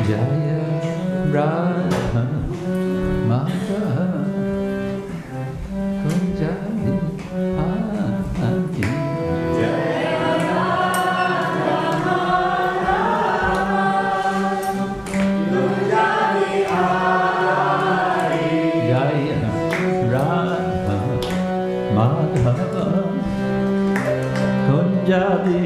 Jaya Radha Madhava Kunjali Hari Jaya Radha Kunjali Hari Jaya Radha Madhava Kunjali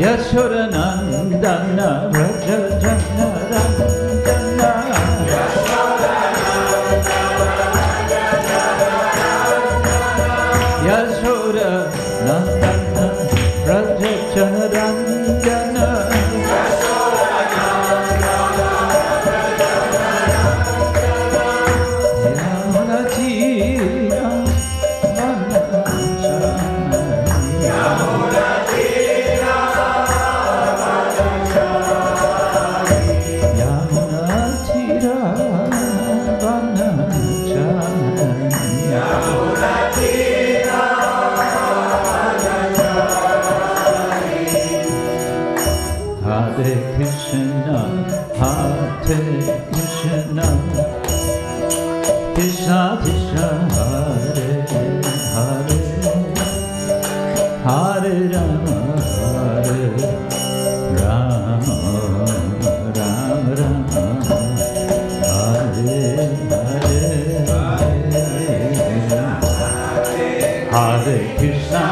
Yashodanandana Raja Janarandana Yashodanandana Raja Janarandana Hare Krishna, Krishna Krishna, Hare Hare, Hare Rama, Rama Rama, Hare Hare, Hare Krishna.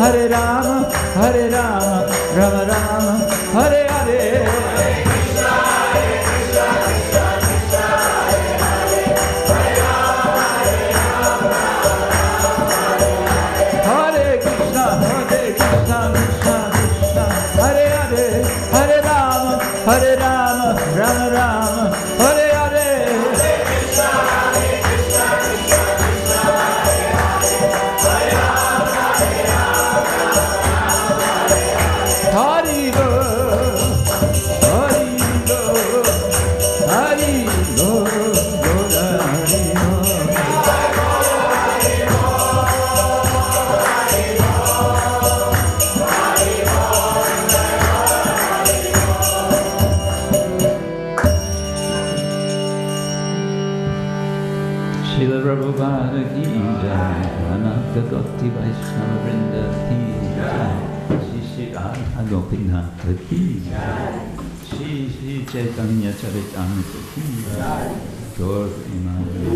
Hare Rama, Hare Rama, Rama Rama, Hare Hare. Hare Rama, Rama Rama, Hare Hare. Haribo, Haribo, Haribo, Prabhupada ki jai, Ananta Goti Vaishnava Vrinda ki jai, Śrī Radha Gopinatha ki jai, Śrī Caitanya-charitamrita ki jai, Gaur Premanande,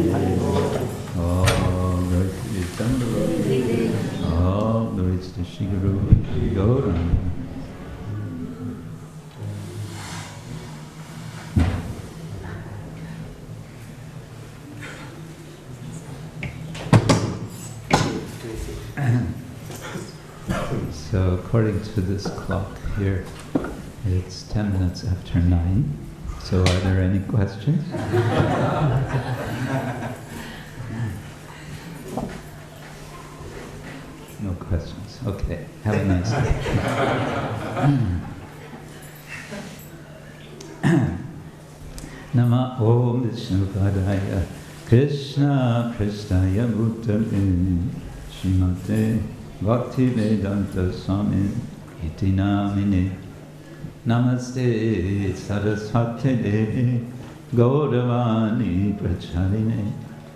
all glory to the Chandra, all glories to Shri Guru, Shri Gauranga. So according to this clock here, it's 10 minutes after 9. So are there any questions? No questions. Okay. Have a nice day. Nama Om Vishnupadaya Krishna Kshetra Swami Śrīmate Bhaktivedanta Swami iti namine Namaste Saraswate Dehe Gauravani Pracharine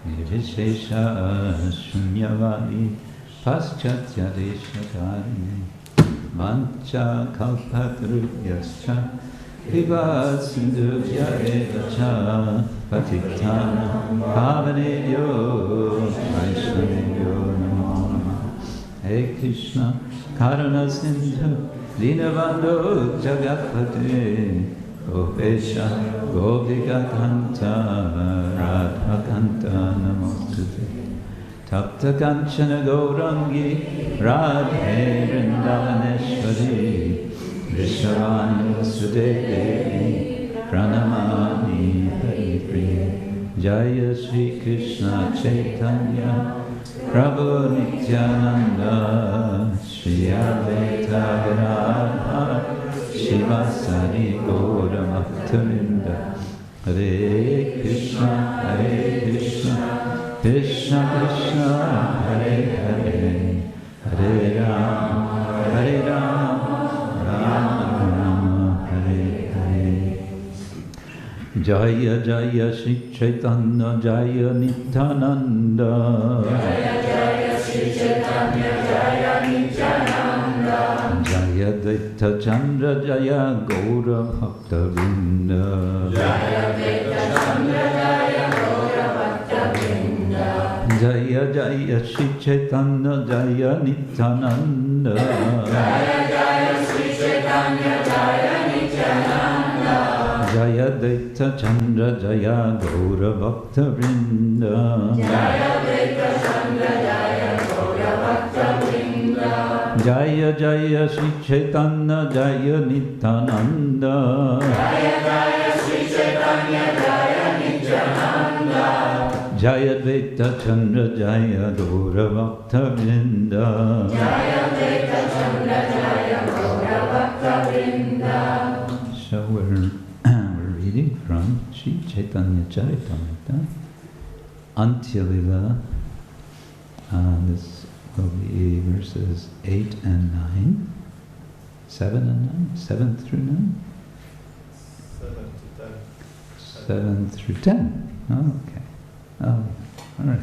Nirvishesha Shunyavadi Paschatya-deshakarine Vancha kalpatarubhyascha Viva sindhubhya evacha Patiktana Pavanebhyo Vaishnavebhyo Namo Namah. Hey Krishna Karuna Sindhu Dinabandhu Jagatpate Gopesha Gopika Kanta Radha Kanta Namostute Tapta Kanchana Gaurangi Radhe Vrindavaneshwari Vrishavani Sudete Pranamani Haripriya Jaya Śrī Krishna Chaitanya Prabhu Nityananda Śrī Advaita Gadadhara Śrīvasadi Gaura Bhakta-vrinda Hare Krishna Krishna Krishna Hare Hare Hare Rama Hare Rama Rama Rama Hare Hare. Jaya Jaya Śrī Caitanya Jaya Nityananda Jaya Jaya Śrī Caitanya Jaya Nityananda Jaya Dvaita Chandra Jaya Gaura Bhakta-vrinda Jaya Dvaita Chandra Jaya Gaura Bhakta-vrinda Jaya Jaya Śrī Caitanya Jaya Nityananda Jaya Jaya Śrī Caitanya Jaya Nityananda Jaya Dvaita Chandra Jaya Gaura Bhakta-vrinda Jaya Dvaita Chandra Jaya Gaura Bhakta-vrinda Jaya Jaya Śrī Caitanya Jaya Nityananda Jaya Jaya Śrī Caitanya Jaya Nityananda Jaya Dvaita Chandra Jaya Gaura Bhakta-vrinda Jaya Dvaita Chandra Jaya Gaura Bhakta-vrinda. So we're reading from Śrī Caitanya-charitamrita, Antya-lila. This will be verses 8 and 9, 7 and 9, 7 through 9? 7 through 10. Oh, okay. Oh, all right.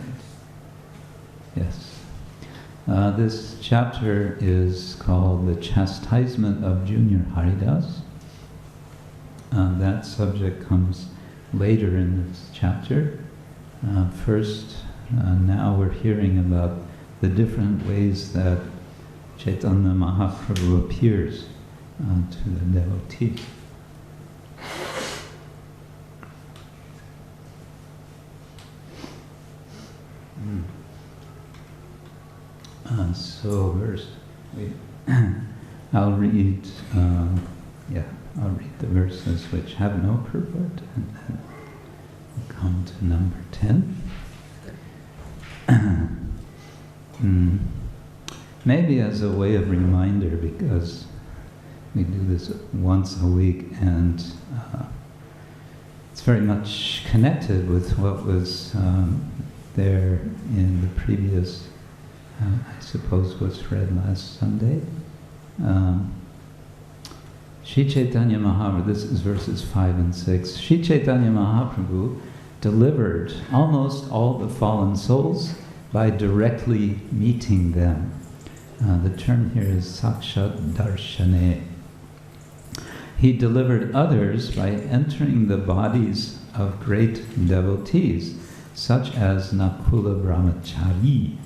Yes. This chapter is called the Chastisement of Junior Haridas. That subject comes later in this chapter. First, now we're hearing about the different ways that Chaitanya Mahaprabhu appears to the devotee. So verse, I'll read the verses which have no purport, and then we'll come to number 10. Maybe as a way of reminder, because we do this once a week, and it's very much connected with what was there in the previous, I suppose was read last Sunday. Śrī Caitanya Mahāprabhu, this is verses 5 and 6. Śrī Caitanya Mahāprabhu delivered almost all the fallen souls by directly meeting them. The term here is sākṣāt-darśane. He delivered others by entering the bodies of great devotees, such as Nakula Brahmacārī.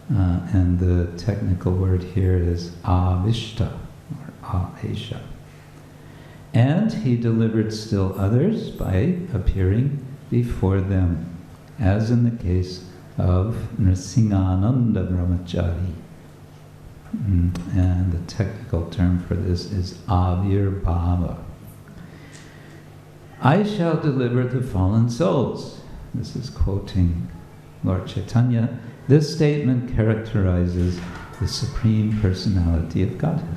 And the technical word here is āviṣṭa, or āviṣṭa. And he delivered still others by appearing before them, as in the case of Nṛsiṁhānanda Brahmacārī. And the technical term for this is āvirbhāva. I shall deliver the fallen souls. This is quoting Lord Chaitanya. This statement characterizes the Supreme Personality of Godhead.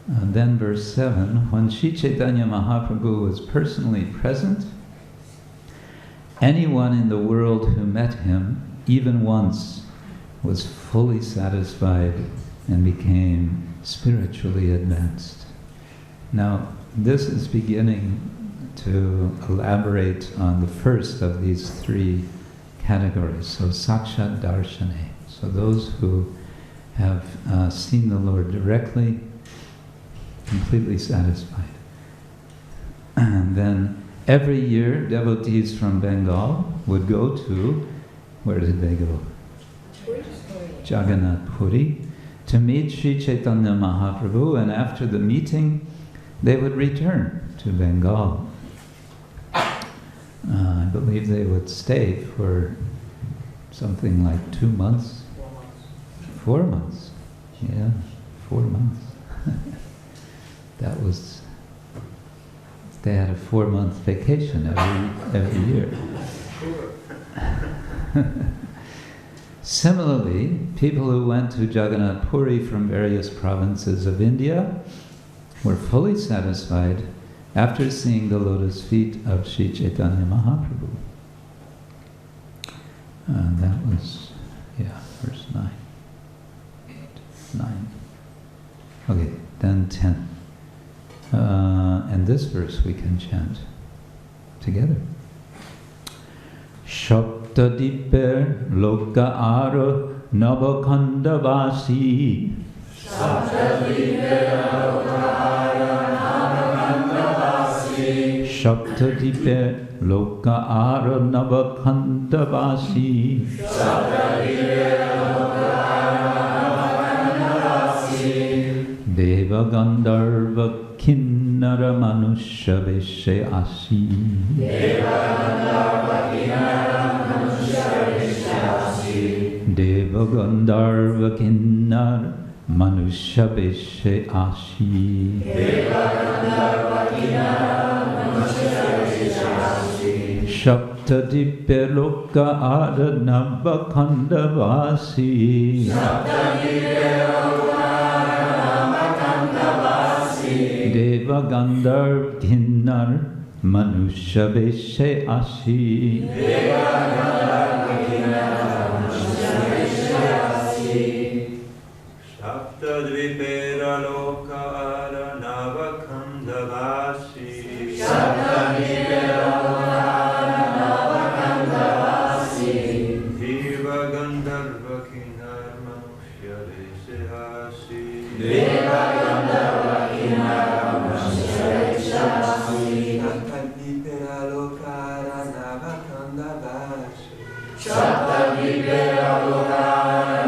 Then verse 7, when Śrī Caitanya Mahāprabhu was personally present, anyone in the world who met him, even once, was fully satisfied and became spiritually advanced. Now, this is beginning to elaborate on the first of these three categories. So, sākṣāt-darśane. So those who have seen the Lord directly, completely satisfied. And then every year, devotees from Bengal would go to, where did they go? Jagannath Puri, to meet Śrī Caitanya Mahāprabhu, and after the meeting, they would return to Bengal. I believe they would stay for something like 2 months. 4 months. Yeah, 4 months. That was, they had a 4-month vacation every year. Similarly, people who went to Jagannath Puri from various provinces of India were fully satisfied after seeing the lotus feet of Śrī Caitanya Mahāprabhu. That was, verse 9. 8, 9. Okay, then 10. And this verse we can chant together. Saptadiper loka aro navakhandavasi. Saptadiper loka aro navakhandavasi. Saptadiper loka aro navakhandavasi. Saptadiper loka aro navakhandavasi. Deva Gandharva Kinnara Manusha Veshe Asi. Deva Gandharva Kinnara Manusha Veshe Asi. Deva Gandharva Kinnara Manusha Veshe Asi. Deva Gandharva Kinnara Manusha Veshe Asi. Saptadipe loka ara navakhandavasi. Saptadipe loka Deva Gandharva Kinnar Manusha Veshe Asi. Deva Gandharva Kinnar Manusha Veshe Asi. Saptadvipera loka ara navakhandavasi. Saptadvipera loka ara navakhandavasi. Deva Gandharva Kinnar Manusha Veshe Asi. Deva Gandharva Kinnar Saptadvipera loka ara navakhandavasi. Saptadvipera loka ara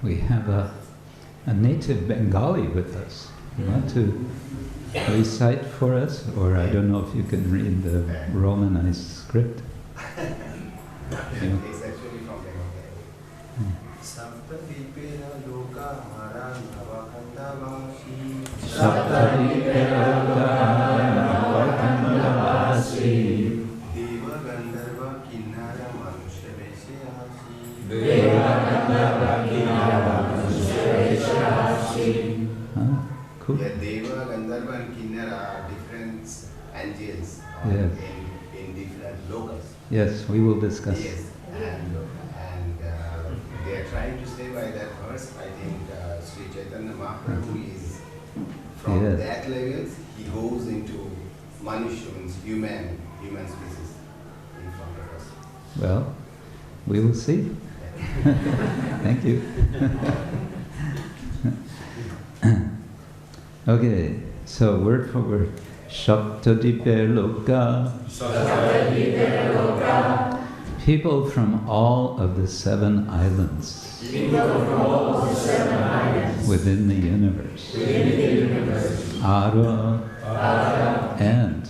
We have a native Bengali with us. You want to recite for us? Or I don't know if you can read the Romanized script. It's actually from Bengali. Saptadipera loka hara navakandavasi. Saptadipera loka navakandavasi. Deva gandharva kinnara manusya veshyasi. Deva gandharva kinnara manusya veshyasi. Cool. Yeah, Deva, Gandharva and Kinnara are different angels Yes. in different lokas. Yes, we will discuss. Yes, and they are trying to say by that verse, I think Śrī Caitanya Mahāprabhu is from Yes. that level, he goes into Manushya, means human species in front of us. Well, we will see. Thank you. Okay, so word for word. Saptadipe loka. People from all of the 7 islands. Within the universe. Ara and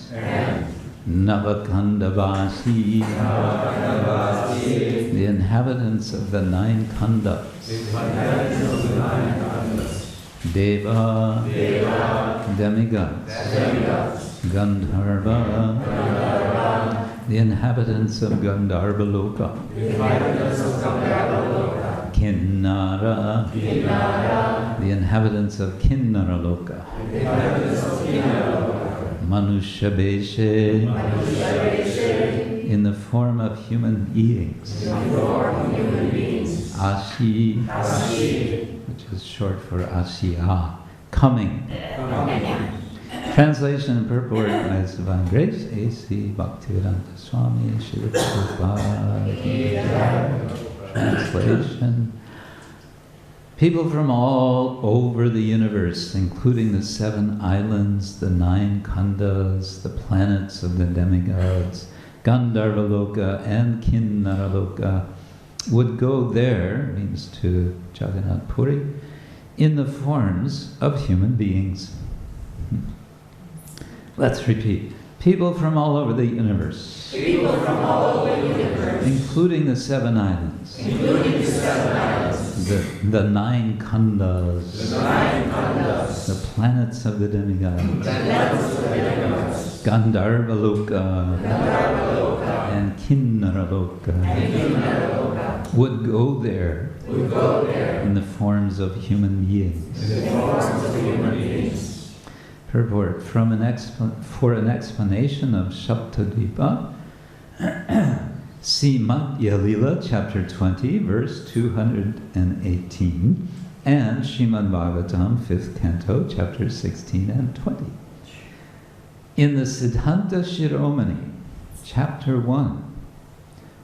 Navakandavasi, the inhabitants of the 9 khandas. Deva, demigods. Gandharva, the inhabitants of Gandharva loka. Kinnara, the inhabitants of Kinnara loka. Manusya beshe, in the form of human beings. Ashi, which is short for Ashiya, coming. Translation and purport by His Divine Grace, A.C. Bhaktivedanta Swami, Śrī Prabhupada. Translation. People from all over the universe, including the 7 islands, the 9 khandas, the planets of the demigods, Gandharva loka and Kinnara loka, would go there, means to Jagannath Puri, in the forms of human beings. Let's repeat. People from all over the universe. People from all over the universe. Including the 7 islands. Including the 7 islands. The 9 khandas. The 9 khandas. The planets of the demigods. The planets of the demigods. Gandharva loka. Gandharva loka. And Kinnara loka. And Kinnara loka. Would go there. Would go there. In the forms of human beings. In the forms of human beings. Purport. For an explanation of Saptadvipa, see Antya-lila chapter 20, verse 218, and Srimad Bhagavatam, 5th canto, chapter 16 and 20. In the Siddhanta Shiromani, chapter 1,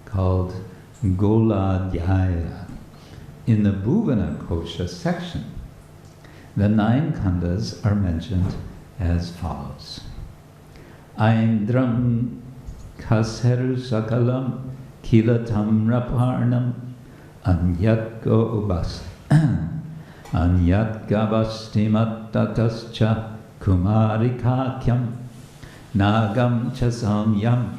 called Goladhyaya, in the Bhuvana Kosha section, the 9 khandas are mentioned as follows. Aindram kaseru sakalam kilatamraparnam anyatgobas anyatgavastimattatascha kumarikakyam nagam cha samyam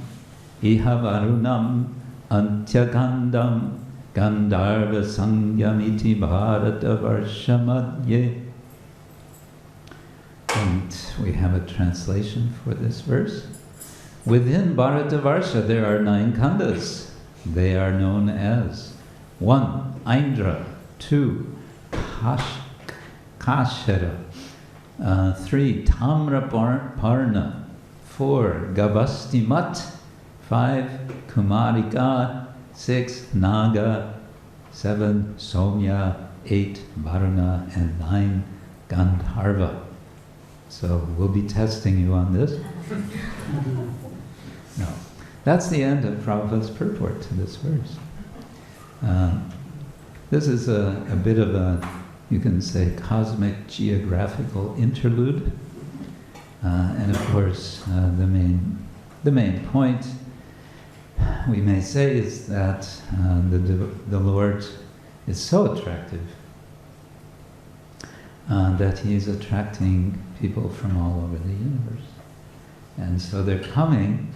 ihavarunam antyakandam gandharva sangyamiti bharatavarshamadye. And we have a translation for this verse. Within Bharatavarsha there are 9 khandas. They are known as 1. Aindra, 2. Kashera, 3. Tamraparna, 4. Gavastimat, 5. Kumarika, 6. Naga, 7. Somya, 8. Varuna, and 9. Gandharva. So we'll be testing you on this. No. That's the end of Prabhupada's purport to this verse. This is a bit of a, you can say, cosmic geographical interlude. And of course, the main point, we may say, is that the Lord is so attractive that He is attracting people from all over the universe. And so they're coming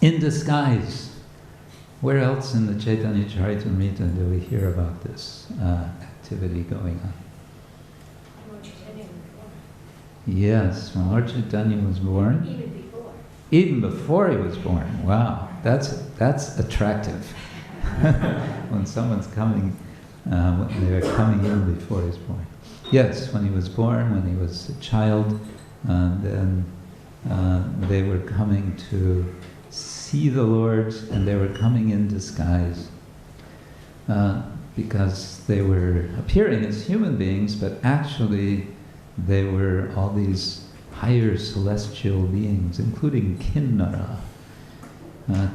in disguise. Where else in the Chaitanya-charitamrita do we hear about this activity going on? Yes, when Lord Chaitanya was born. Even before. Even before he was born. Wow, that's attractive. When someone's coming, when they are coming in before he's born. Yes, when he was born, when he was a child, then they were coming to see the Lord, and they were coming in disguise because they were appearing as human beings, but actually they were all these higher celestial beings, including Kinnara.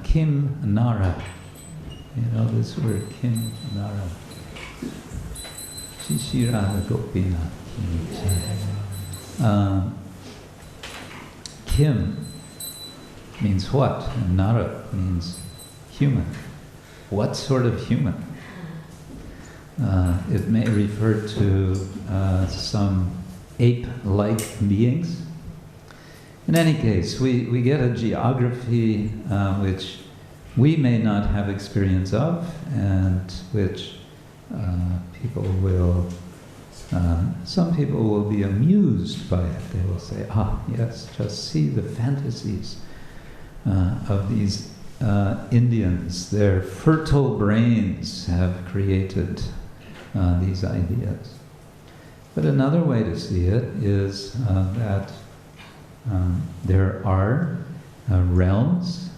Kim-nara. You know this word, Kim-nara. Shishira Gopina. Kim means what? And Nara means human. What sort of human? It may refer to some ape-like beings. In any case, we get a geography which we may not have experience of, and which some people will be amused by it. They will say, yes, just see the fantasies of these Indians. Their fertile brains have created these ideas. But another way to see it is that there are realms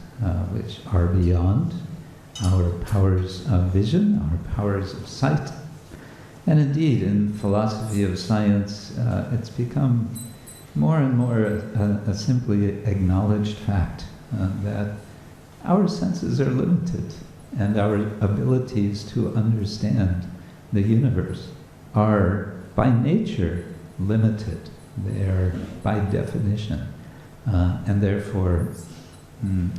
which are beyond our powers of vision, our powers of sight. And indeed, in philosophy of science, it's become more and more a simply acknowledged fact that our senses are limited, and our abilities to understand the universe are by nature limited. They are by definition, and therefore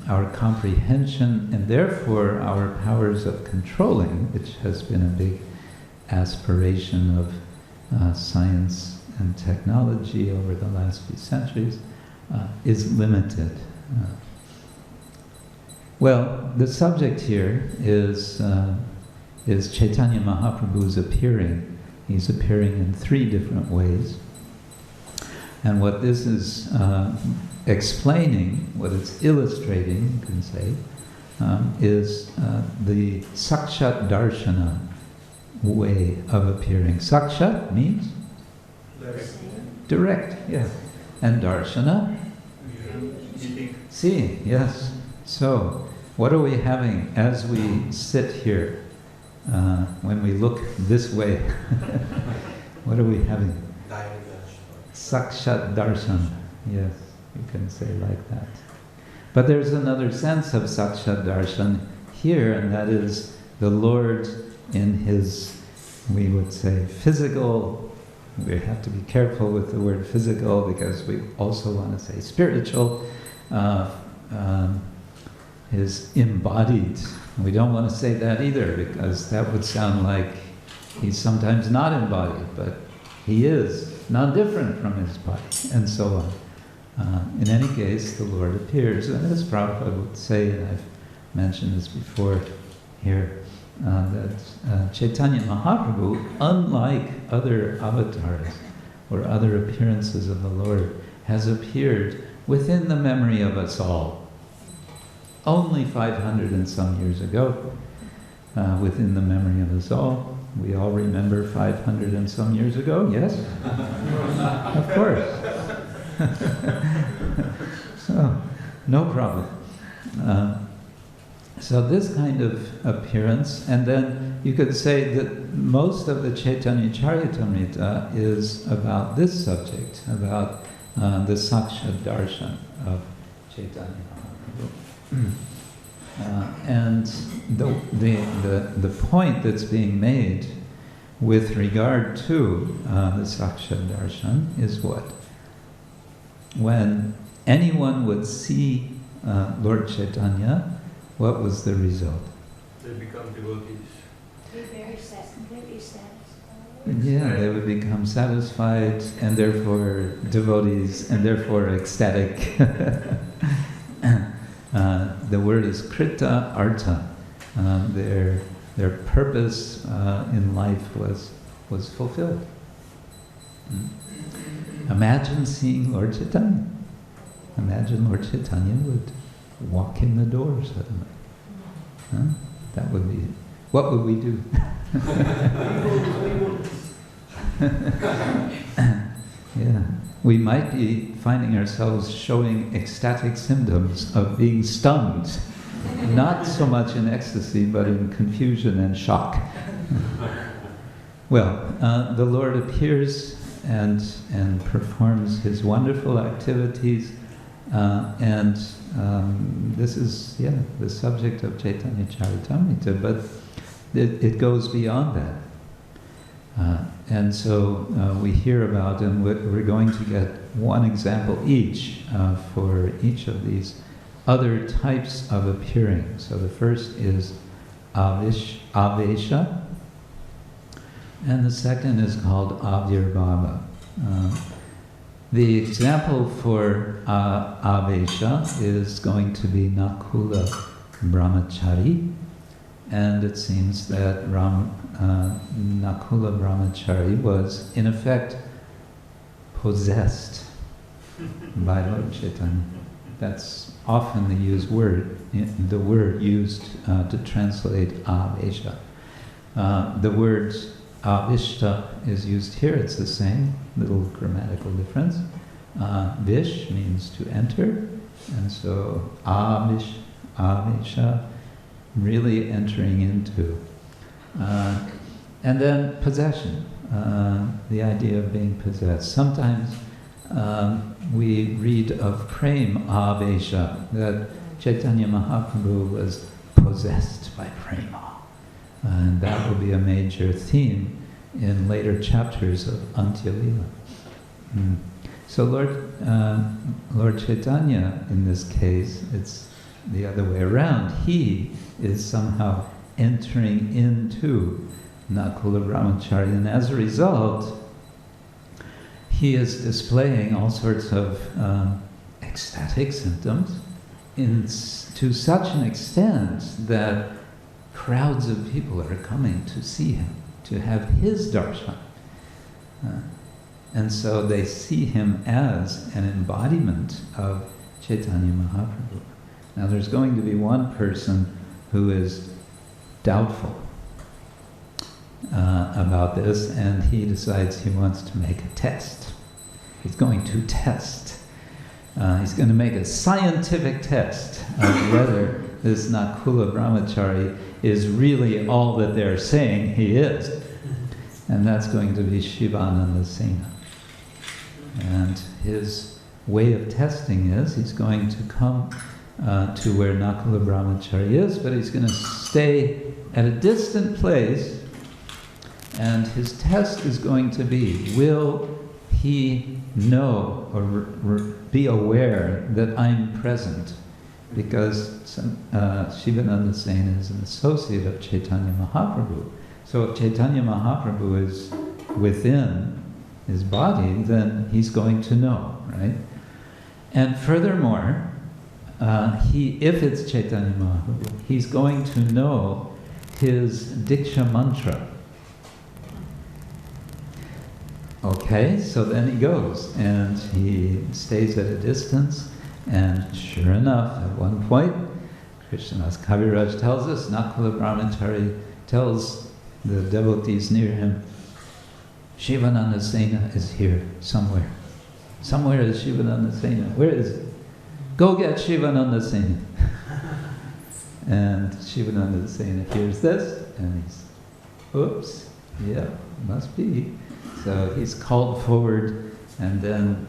our comprehension, and therefore our powers of controlling, which has been a big aspiration of science and technology over the last few centuries, is limited. Well, the subject here is Chaitanya Mahaprabhu's appearing. He's appearing in 3 different ways. And what this is explaining, what it's illustrating, you can say, is the sākṣāt-darśane way of appearing. Sākṣāt means? Direct, yes. And darshana? Seeing, yes. So, what are we having as we sit here? When we look this way, what are we having? sākṣāt-darśane. Yes, you can say like that. But there's another sense of sākṣāt-darśane here, and that is the Lord in his, we would say, physical. We have to be careful with the word physical because we also want to say spiritual. Is embodied. We don't want to say that either because that would sound like he's sometimes not embodied, but he is not different from his body, and so on. In any case, the Lord appears, and as Prabhupada would say, and I've mentioned this before here, that Chaitanya Mahāprabhu, unlike other avatars or other appearances of the Lord, has appeared within the memory of us all. Only 500 and some years ago, within the memory of us all. We all remember 500 and some years ago, yes? Of course. So, no problem. So this kind of appearance, and then you could say that most of the Chaitanya-charitamrita is about this subject, about the sākṣāt-darśane of Chaitanya Mahāprabhu. And the point that's being made with regard to the sākṣāt-darśane is what? When anyone would see Lord Chaitanya, what was the result? They become devotees. They're very satisfied. Yeah, they would become satisfied and therefore devotees and therefore ecstatic. The word is krita artha. Their purpose in life was fulfilled. Imagine seeing Lord Chaitanya. Imagine Lord Chaitanya would walk in the door suddenly. That would be. What would we do? Yeah. We might be finding ourselves showing ecstatic symptoms of being stunned. Not so much in ecstasy, but in confusion and shock. Well, the Lord appears and performs his wonderful activities, and this is, the subject of Chaitanya-charitamrita, but it goes beyond that. And so we hear about, and we're going to get one example each for each of these other types of appearing. So the first is āviṣṭa, and the second is called āvirbhāva. The example for āviṣṭa is going to be Nakula Brahmacārī, and it seems that Nakula Brahmacārī was in effect possessed by Lord Chaitanya. That's often the word used to translate āviṣṭa. The word āviṣṭa is used here, it's the same, little grammatical difference. Vish means to enter, and so āviṣṭa, really entering into. And then possession, the idea of being possessed. Sometimes we read of prema āviṣṭa, that Chaitanya Mahāprabhu was possessed by prema. And that will be a major theme in later chapters of Antya-lila. So Lord Chaitanya, in this case, it's the other way around. He is somehow entering into Nakula Brahmacārī, and as a result, he is displaying all sorts of ecstatic symptoms to such an extent that crowds of people are coming to see him, to have his darshan. And so they see him as an embodiment of Chaitanya Mahāprabhu. Now there's going to be one person who is doubtful about this, and he decides he wants to make a test. He's going to test. He's going to make a scientific test of whether this Nakula Brahmacārī is really all that they're saying he is. And that's going to be Śrī Caitanya Mahāprabhu. And his way of testing is he's going to come to where Nakula Brahmacārī is, but he's going to stay at a distant place, and his test is going to be, will he know or be aware that I'm present? Because Śrīvananda Sena is an associate of Chaitanya Mahāprabhu. So if Chaitanya Mahāprabhu is within his body, then he's going to know, right? And furthermore, if it's Chaitanya Mahāprabhu, he's going to know his Diksha mantra. Okay, so then he goes and he stays at a distance, and sure enough, at one point, Krishna's Kaviraj tells us, Nakula Brahmacārī tells the devotees near him, Śrīvananda Sena is here somewhere. Somewhere is Śrīvananda Sena. Where is it? Go get Śrīvananda Sena. And Śrīvananda Sena hears this, and he's, oops, yeah, must be. So he's called forward, and then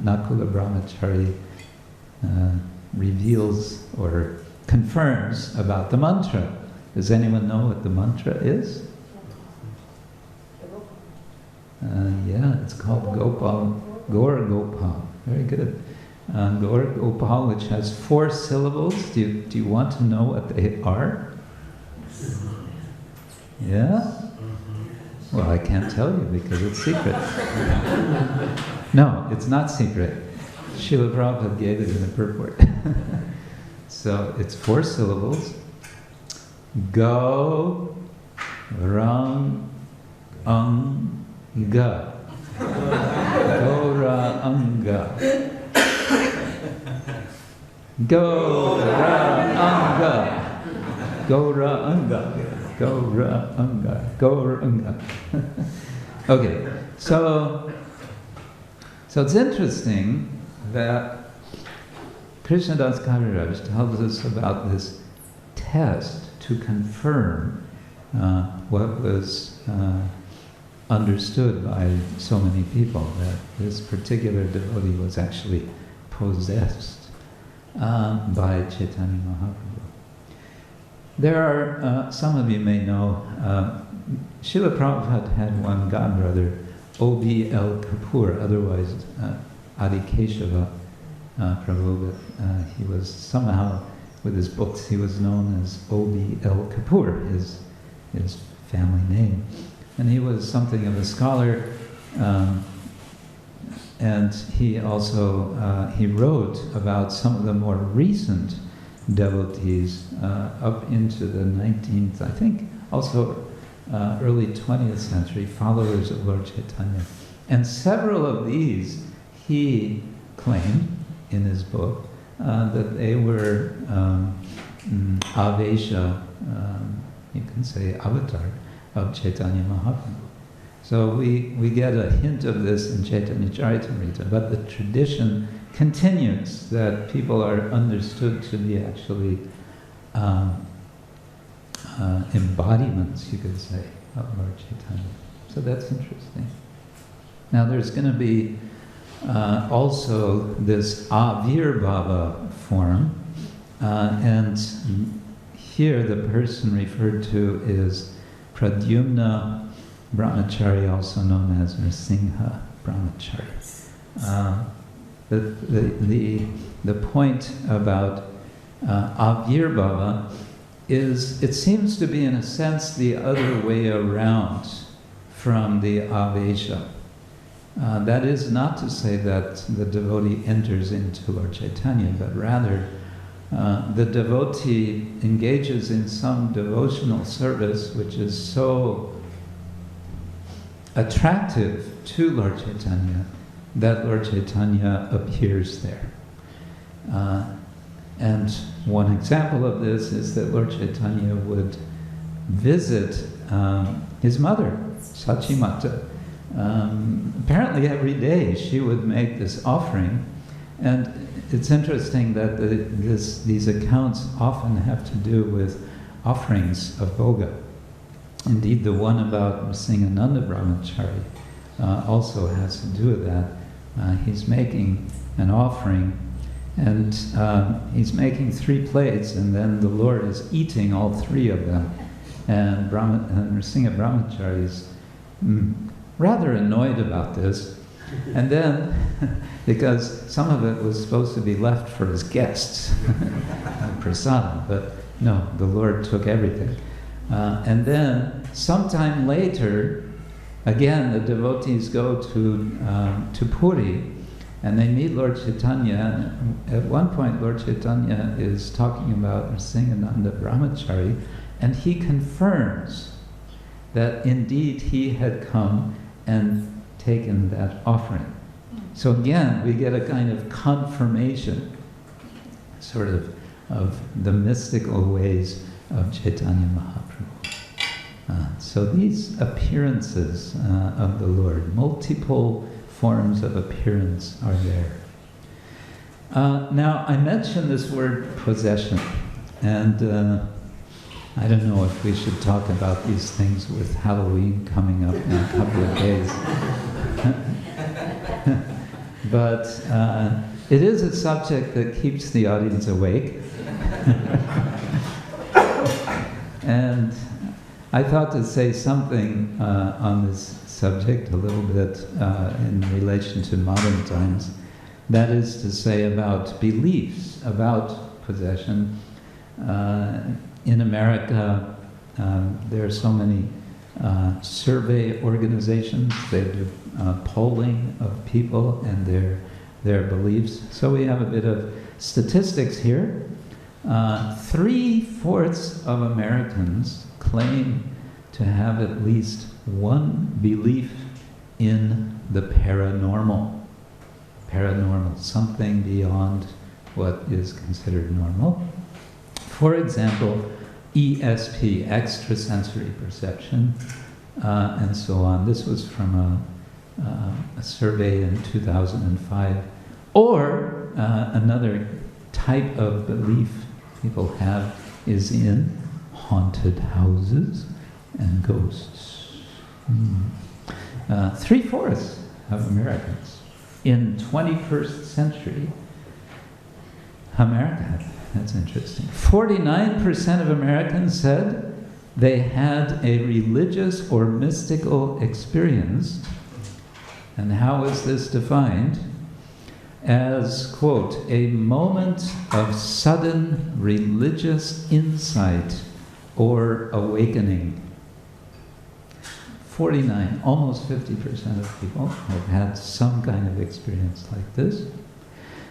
Nakula Brahmacārī reveals or confirms about the mantra. Does anyone know what the mantra is? Yeah, it's called Gopal, Gaur Gopal. Very good. Gaur Gopal, which has 4 syllables. Do you want to know what they are? Yeah? Well, I can't tell you because it's secret. No, it's not secret. Srila Prabhupada gave it in the purport. So it's 4 syllables. Go, Ram, Ga. Gora Anga. Gora Anga. Gora Anga. Gora Anga. Gora Anga. Okay, so it's interesting that Krishnadas Kaviraj tells us about this test to confirm what was understood by so many people, that this particular devotee was actually possessed by Chaitanya Mahāprabhu. There are, some of you may know, Srila Prabhupada had one godbrother, O.B.L. Kapoor, otherwise Adi Keshava Prabhu, but he was somehow, with his books, he was known as O.B.L. Kapoor, his family name. And he was something of a scholar, and he also, he wrote about some of the more recent devotees up into the 19th, I think, also early 20th century, followers of Lord Chaitanya. And several of these, he claimed in his book, that they were āviṣṭa, you can say avatar, of Chaitanya Mahāprabhu. So we get a hint of this in Chaitanya-charitamrita, but the tradition continues that people are understood to be actually embodiments, you could say, of Lord Chaitanya. So that's interesting. Now there's going to be also this āvirbhāva form, and here the person referred to is Pradyumna Brahmacārī, also known as Nṛsiṁha Brahmacārī. The point about āvirbhāva is, it seems to be in a sense the other way around from the āviṣṭa. That is not to say that the devotee enters into Lord Chaitanya, but rather the devotee engages in some devotional service which is so attractive to Lord Chaitanya that Lord Chaitanya appears there. And one example of this is that Lord Chaitanya would visit his mother, Sachimata. Apparently every day she would make this offering, and it's interesting that these accounts often have to do with offerings of bhoga. Indeed, the one about Nṛsiṁhānanda Brahmacārī also has to do with that. He's making an offering, and he's making 3 plates, and then the Lord is eating all 3 of them. And Nṛsiṁha Brahmacārī is rather annoyed about this. And then, because some of it was supposed to be left for his guests, prasadam, but no, the Lord took everything. And then, sometime later, again, the devotees go to Puri, and they meet Lord Chaitanya. And at one point, Lord Chaitanya is talking about Nṛsiṁhānanda Brahmacārī, and he confirms that indeed he had come and taken that offering. So again, we get a kind of confirmation, sort of the mystical ways of Chaitanya Mahāprabhu. So these appearances of the Lord, multiple forms of appearance are there. Now, I mentioned this word possession, and I don't know if we should talk about these things with Halloween coming up in a couple of days. But it is a subject that keeps the audience awake. And I thought to say something on this subject a little bit in relation to modern times. That is to say about beliefs, about possession. In America, there are so many survey organizations. They do polling of people and their beliefs. So we have a bit of statistics here. 3/4 of Americans claim to have at least one belief in the paranormal. Paranormal, something beyond what is considered normal. For example, ESP, extrasensory perception, and so on. This was from a survey in 2005. Or another type of belief people have is in haunted houses and ghosts. 3/4 of Americans in 21st century America. That's interesting. 49% of Americans said they had a religious or mystical experience. And how is this defined? As, quote, a moment of sudden religious insight or awakening. 49, almost 50% of people have had some kind of experience like this.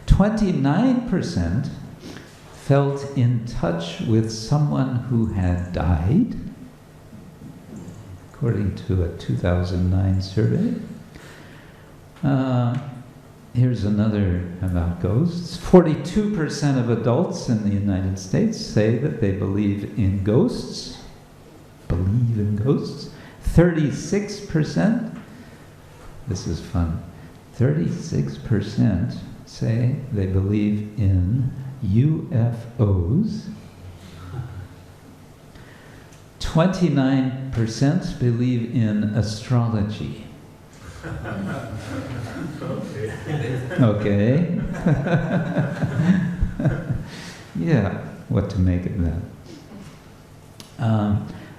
29% felt in touch with someone who had died, according to a 2009 survey. Here's another about ghosts. 42% of adults in the United States say that they believe in ghosts. 36%, this is fun, 36% say they believe in UFOs. 29% believe in astrology. Okay. Yeah, what to make of that?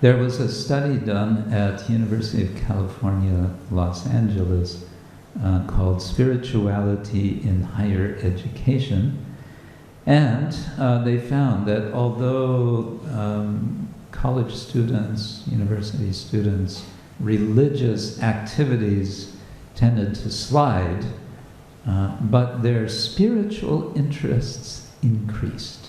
There was a study done at University of California, Los Angeles, called Spirituality in Higher Education. And they found that although college students, university students, religious activities tended to slide, but their spiritual interests increased.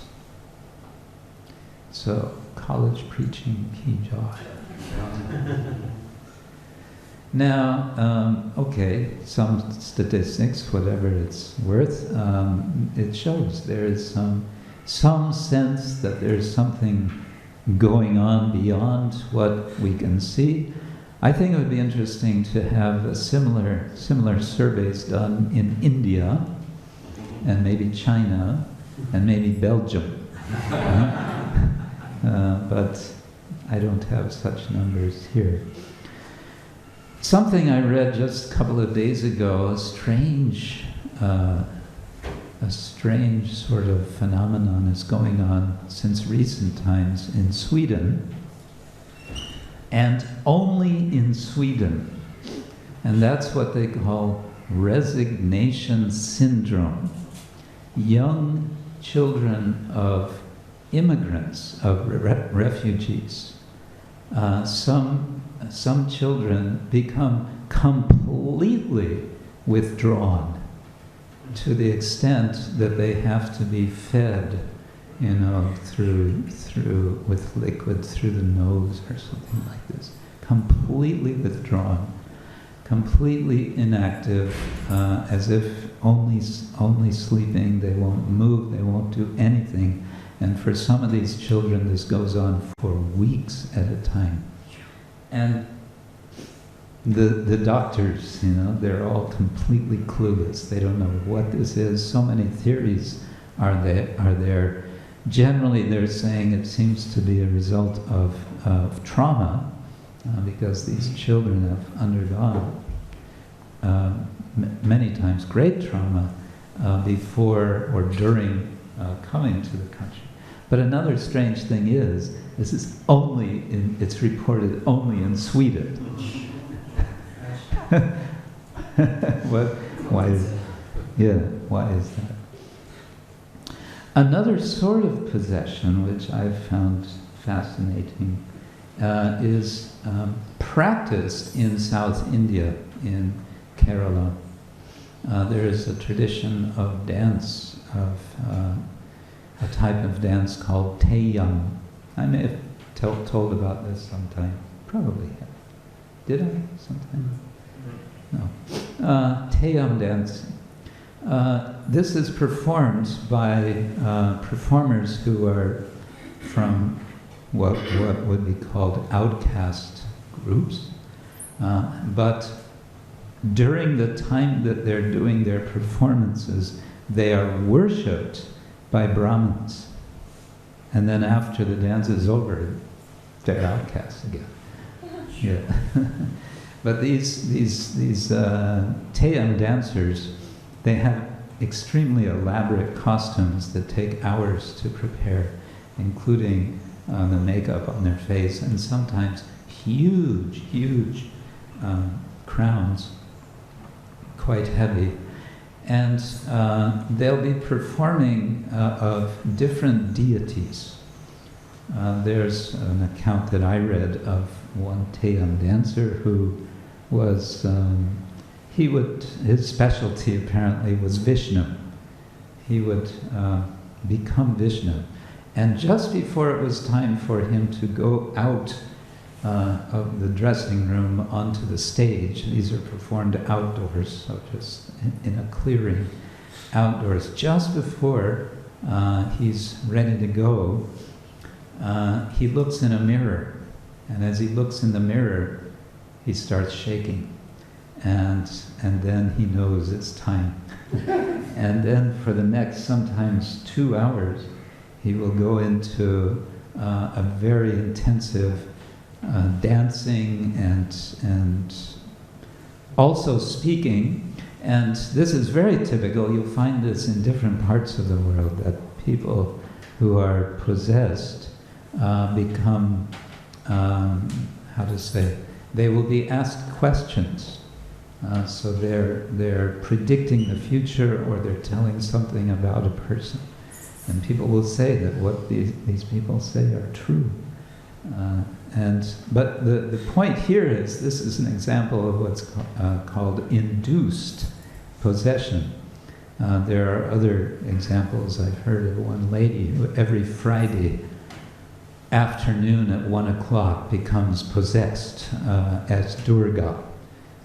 So, college preaching ki jai. Now, okay, some statistics, whatever it's worth, it shows there is some sense that there's something going on beyond what we can see. I think it would be interesting to have a similar surveys done in India, and maybe China, and maybe Belgium. But I don't have such numbers here. Something I read just a couple of days ago, a strange sort of phenomenon is going on since recent times in Sweden, and only in Sweden. And that's what they call resignation syndrome. Young children of immigrants, of refugees, some children become completely withdrawn to the extent that they have to be fed, through with liquid through the nose or something like this. Completely withdrawn, completely inactive, as if only sleeping. They won't move, they won't do anything. And for some of these children, this goes on for weeks at a time. And the doctors, they're all completely clueless. They don't know what this is. So many theories are there. Generally, they're saying it seems to be a result of trauma, because these children have undergone many times great trauma before or during coming to the country. But another strange thing is, this is it's reported only in Sweden. Why is that? Another sort of possession, which I've found fascinating, is practiced in South India, in Kerala. There is a tradition of dance, of a type of dance called Theyyam. I may have told about this sometime. Probably have. Did I sometime? No. Theyyam dancing. This is performed by performers who are from what would be called outcast groups. But during the time that they're doing their performances, they are worshipped by Brahmins. And then after the dance is over, they're outcasts again. Yeah. But these Theyyam dancers, they have extremely elaborate costumes that take hours to prepare, including the makeup on their face, and sometimes huge crowns, quite heavy. And they'll be performing of different deities. There's an account that I read of one Theyyam dancer who was, his specialty apparently was Vishnu. He would become Vishnu. And just before it was time for him to go out of the dressing room onto the stage, these are performed outdoors, so just in a clearing outdoors, just before he's ready to go, he looks in a mirror. And as he looks in the mirror, he starts shaking. And then he knows it's time. And then for the next, sometimes 2 hours, he will go into a very intensive dancing and also speaking. And this is very typical. You'll find this in different parts of the world, that people who are possessed become, they will be asked questions. So they're predicting the future, or they're telling something about a person. And people will say that what these people say are true. But the point here is, this is an example of what's called induced possession. There are other examples. I've heard of one lady who every Friday afternoon at 1 o'clock becomes possessed as Durga.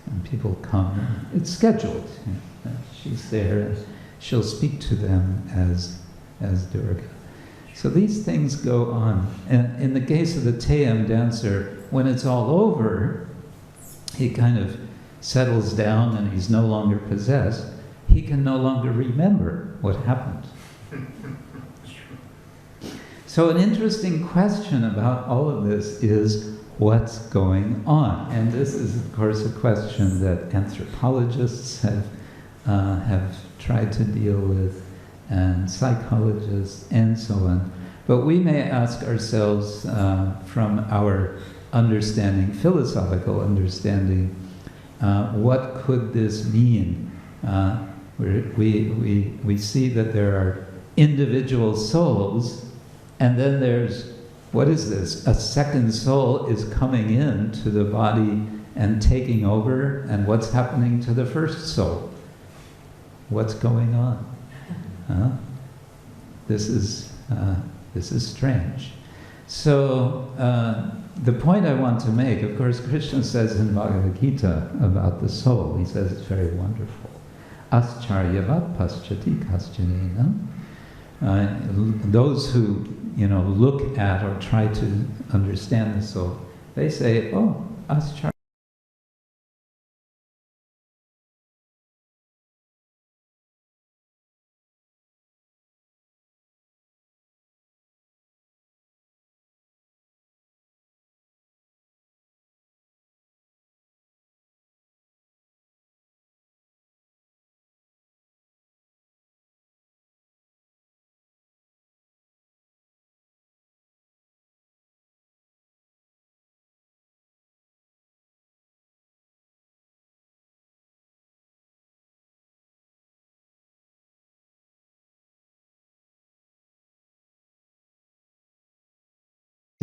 And people come, it's scheduled. She's there, and she'll speak to them as Durga. So these things go on. And in the case of the Theyyam dancer, when it's all over, he kind of settles down and he's no longer possessed. He can no longer remember what happened. So an interesting question about all of this is, what's going on. And this is, of course, a question that anthropologists have tried to deal with, and psychologists, and so on. But we may ask ourselves, from our understanding, philosophical understanding, what could this mean? We see that there are individual souls, and then there's, what is this? A second soul is coming into the body and taking over, and what's happening to the first soul? What's going on? This is strange. So the point I want to make, of course, Krishna says in Bhagavad Gita about the soul, he says it's very wonderful. Ascharyavat paschati kaschanena. Those who, look at or try to understand the soul, they say, oh, ascharyavat.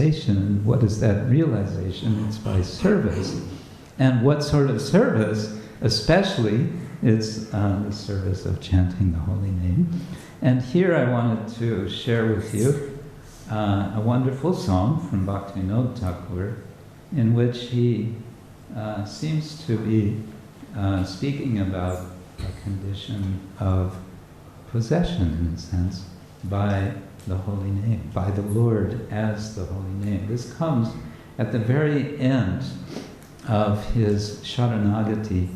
And what is that realization? It's by service. And what sort of service? Especially, it's the service of chanting the holy name. And here I wanted to share with you a wonderful song from Bhaktivinoda Thakur, in which he seems to be speaking about a condition of possession, in a sense, by the holy name, by the Lord as the holy name. This comes at the very end of his Sharanagati.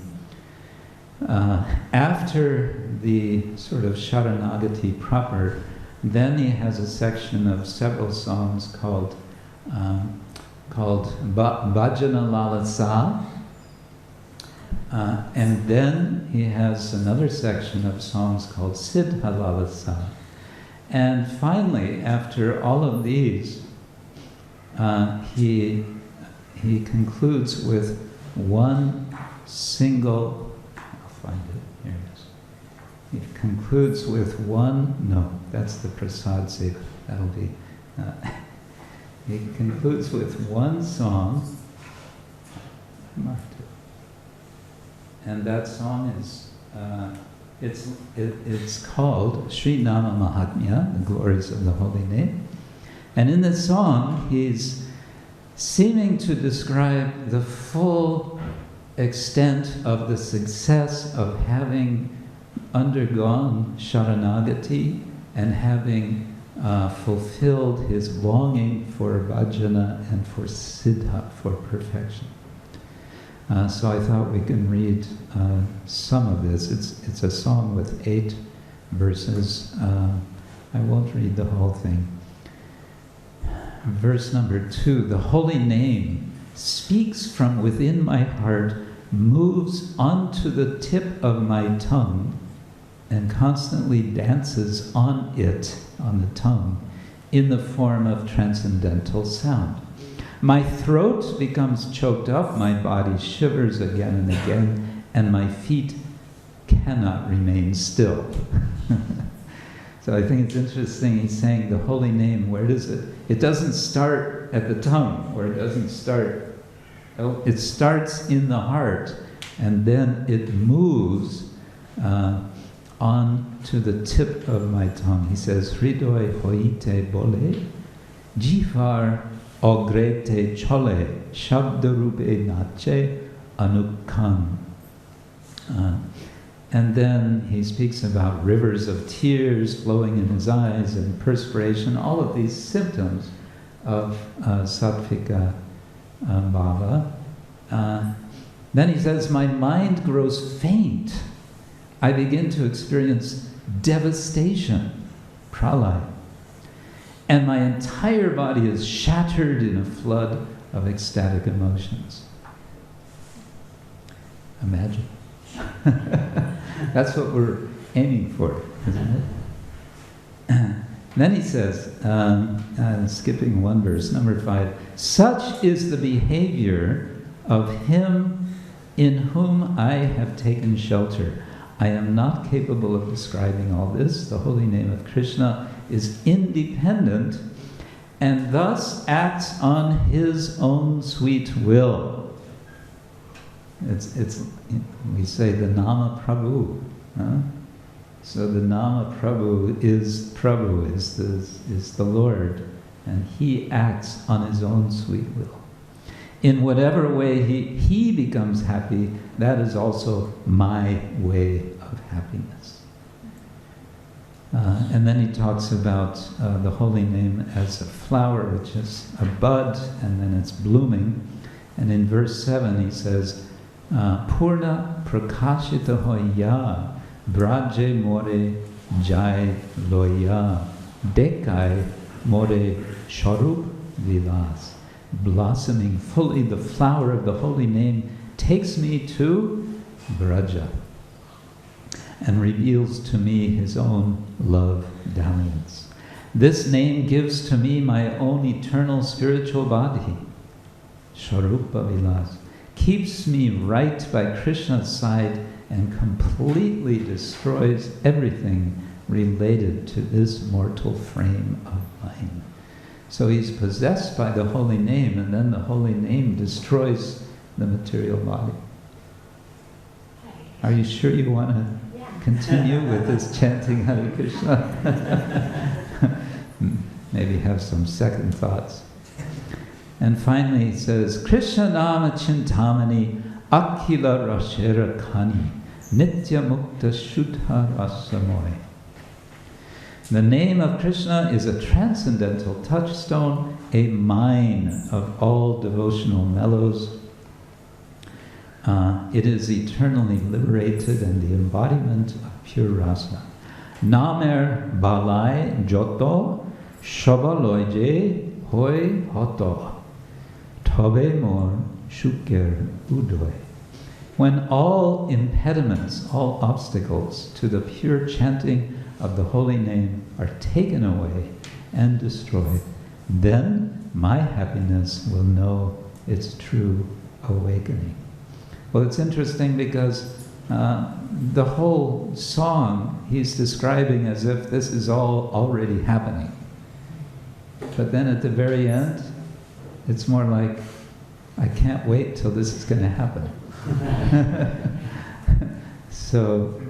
After the sort of Sharanagati proper, then he has a section of several songs called Bhajana Lalasa, and then he has another section of songs called Siddha Lalasa. And finally, after all of these, he concludes with one single, I'll find it, here it is. He concludes with that's the Prasad Seva, that'll be, he concludes with one song, and that song is, it's called Sri Nama Mahatmya, the glories of the holy name. And in this song, he's seeming to describe the full extent of the success of having undergone Sharanagati and having fulfilled his longing for bhajana and for siddha, for perfection. So I thought we can read some of this. It's a song with 8 verses. I won't read the whole thing. Verse number 2, the holy name speaks from within my heart, moves onto the tip of my tongue, and constantly dances on it, on the tongue, in the form of transcendental sound. My throat becomes choked up, my body shivers again and again, and my feet cannot remain still. So I think it's interesting, he's saying the holy name, where does it? It doesn't start at the tongue, or it doesn't start, it starts in the heart, and then it moves on to the tip of my tongue. He says, Hridoi hoite bole, jifar ogrete chole, shabdarupe nache anukam. And then he speaks about rivers of tears flowing in his eyes and perspiration, all of these symptoms of sattvika bhava. Then he says, my mind grows faint. I begin to experience devastation, prāya. And my entire body is shattered in a flood of ecstatic emotions. Imagine. That's what we're aiming for, isn't it? Then he says, skipping one verse, number 5, such is the behavior of him in whom I have taken shelter. I am not capable of describing all this. The holy name of Krishna is independent and thus acts on his own sweet will. We say the Nama Prabhu. Huh? So the Nama Prabhu is the Lord, and he acts on his own sweet will. In whatever way he becomes happy, that is also my way of happiness. And then he talks about the holy name as a flower, which is a bud, and then it's blooming. And in verse 7 he says, Purna prakashita hoya braje more jai loya dekai more sharup vilas. Blossoming fully, the flower of the holy name takes me to Braja and reveals to me his own love dalliance. This name gives to me my own eternal spiritual body, Sharupa Vilas, keeps me right by Krishna's side and completely destroys everything related to this mortal frame of mine. So he's possessed by the holy name, and then the holy name destroys the material body. Are you sure you want to continue with this chanting Hare Krishna? Maybe have some second thoughts. And finally he says, Krishna nama chintamani akila rashera kani nitya mukta shuddha rasamoy. The name of Krishna is a transcendental touchstone, a mine of all devotional mellows. It is eternally liberated and the embodiment of pure rasa. Namer balai joto shabaloije hoi hoto tobe mor shuker udoy. When all impediments, all obstacles to the pure chanting of the holy name are taken away and destroyed, then my happiness will know its true awakening. Well, it's interesting because the whole song he's describing as if this is all already happening. But then at the very end, it's more like, I can't wait till this is going to happen. So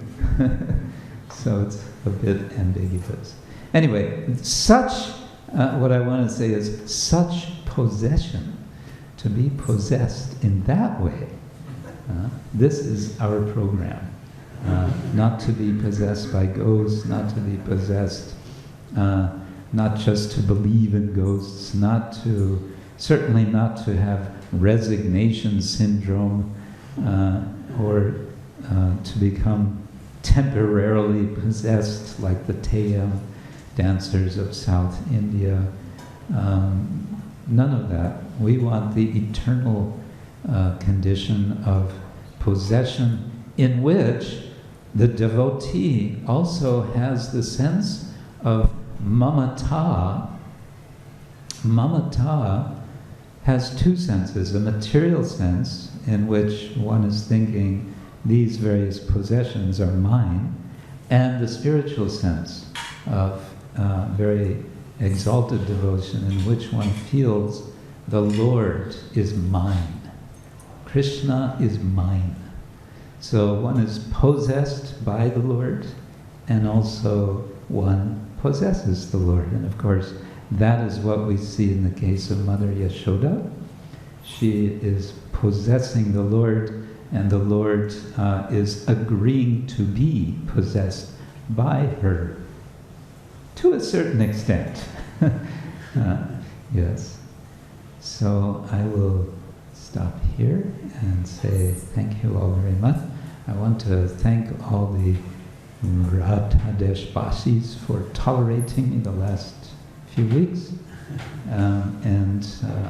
it's a bit ambiguous. Anyway, what I want to say is such possession, to be possessed in that way, this is our program. Not to be possessed by ghosts, not to be possessed, not just to believe in ghosts, certainly not to have resignation syndrome, or to become temporarily possessed like the Teyam dancers of South India. None of that. We want the eternal condition of possession in which the devotee also has the sense of mamata. Mamata has two senses, a material sense in which one is thinking these various possessions are mine, and the spiritual sense of very exalted devotion in which one feels the Lord is mine. Krishna is mine. So one is possessed by the Lord, and also one possesses the Lord. And of course, that is what we see in the case of Mother Yashoda. She is possessing the Lord, and the Lord is agreeing to be possessed by her, to a certain extent. Yes. So I will stop here and say thank you all very much. I want to thank all the Radhadesh Basis for tolerating me the last few weeks. And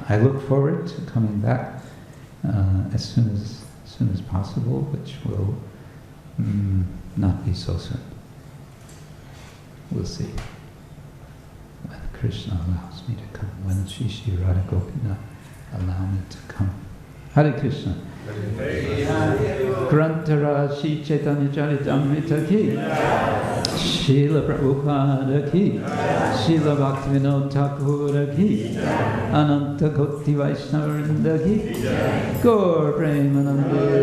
I look forward to coming back as soon as possible, which will not be so soon. We'll see when Krishna allows me to come, when Śrī Radha Gopinath allow me to come. Hare Krishna. Grantara Śrī Caitanya-charitamrita ki, Śrīla Prabhupada ki, Śrīla Bhaktivinoda Thakura ki, Ananta Koti Vaishnava Vrinda ki, Gaur Premanande